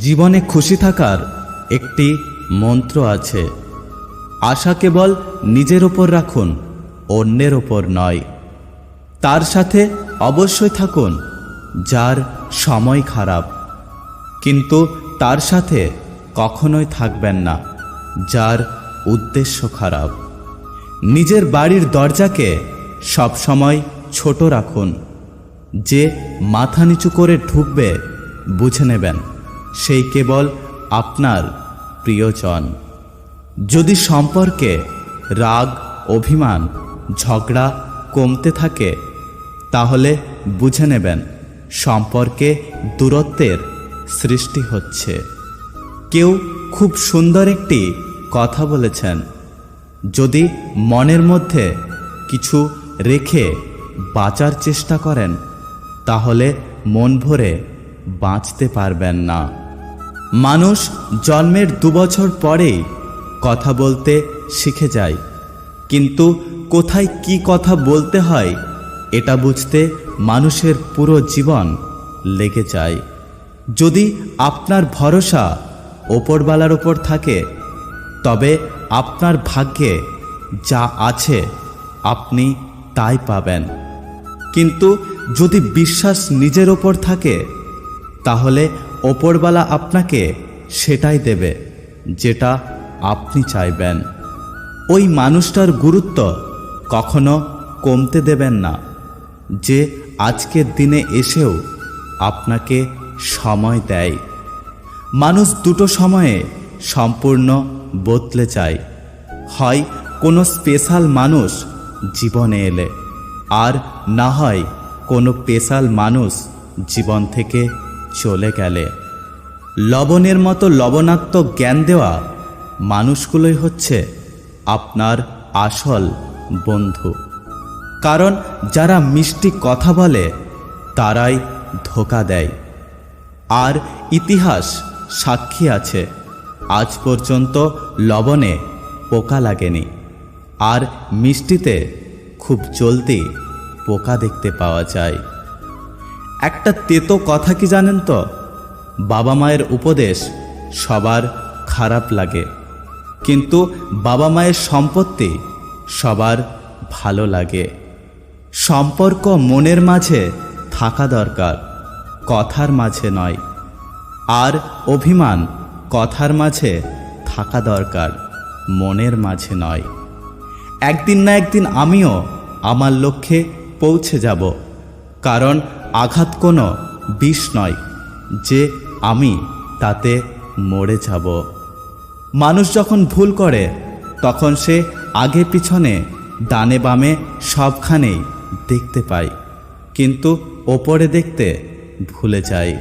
জীবনে খুশি থাকার একটি মন্ত্র আছে। আশা কেবল নিজের ওপর রাখুন, অন্যের ওপর নয়। তার সাথে অবশ্যই থাকুন যার সময় খারাপ, কিন্তু তার সাথে কখনোই থাকবেন না যার উদ্দেশ্য খারাপ। নিজের বাড়ির দরজাকে সবসময় ছোট রাখুন। যে মাথা নিচু করে ঢুকবে বুঝে নেবেন সেই কেবল আপনার প্রিয়জন। যদি সম্পর্কে রাগ, অভিমান, ঝগড়া কমতে থাকে তাহলে বুঝে নেবেন সম্পর্কে দূরত্বের সৃষ্টি হচ্ছে। কেউ খুব সুন্দর একটি কথা বলেছেন, যদি মনের মধ্যে কিছু রেখে বাঁচার চেষ্টা করেন তাহলে মন ভরে বাঁচতে পারবেন না। মানুষ জন্মের 2 বছর পরেই কথা বলতে শিখে যায়, কিন্তু কোথায় কি কথা বলতে হয় এটা বুঝতে মানুষের পুরো জীবন লেগে যায়। যদি আপনার ভরসা ওপরওয়ালার ওপর থাকে তবে আপনার ভাগ্যে যা আছে আপনি তাই পাবেন। কিন্তু যদি বিশ্বাস নিজের ওপর থাকে তাহলে ওপরওয়ালা আপনাকে সেটাই দেবে যেটা আপনি চাইবেন। ওই মানুষটার গুরুত্ব কখনো কমতে দেবেন না যে আজকের দিনে এসেও আপনাকে সময় দেয়। মানুষ দুটো সময়ে সম্পূর্ণ বদলে যায়, হয় কোনো স্পেশাল মানুষ জীবনে এলে, আর না হয় কোনো স্পেশাল মানুষ জীবন থেকে চলে গেলে। লবণের মতো লবণাত্মক জ্ঞান দেওয়া মানুষগুলোই হচ্ছে আপনার আসল বন্ধু। কারণ যারা মিষ্টি কথা বলে তারাই ধোঁকা দেয়। আর ইতিহাস সাক্ষী আছে, আজ পর্যন্ত লবণে পোকা লাগেনি, আর মিষ্টিতে খুব জলদি পোকা দেখতে পাওয়া যায়। একটা তেতো কথা কি জানেন তো? বাবা মায়ের উপদেশ সবার খারাপ লাগে, কিন্তু বাবা মায়ের সম্পত্তি সবার ভালো লাগে। সম্পর্ক মনের মাঝে থাকা দরকার, কথার মাঝে নয়। আর অভিমান কথার মাঝে থাকা দরকার, মনের মাঝে নয়। একদিন না একদিন আমিও আমার লক্ষ্যে পৌঁছে যাব, কারণ আঘাত কোনো বিষ নয় যে আমি তাতে মরে যাব। মানুষ যখন ভুল করে তখন সে আগে পিছনে ডানে বামে সবখানেই দেখতে পায়, কিন্তু ওপরে দেখতে ভুলে যায়।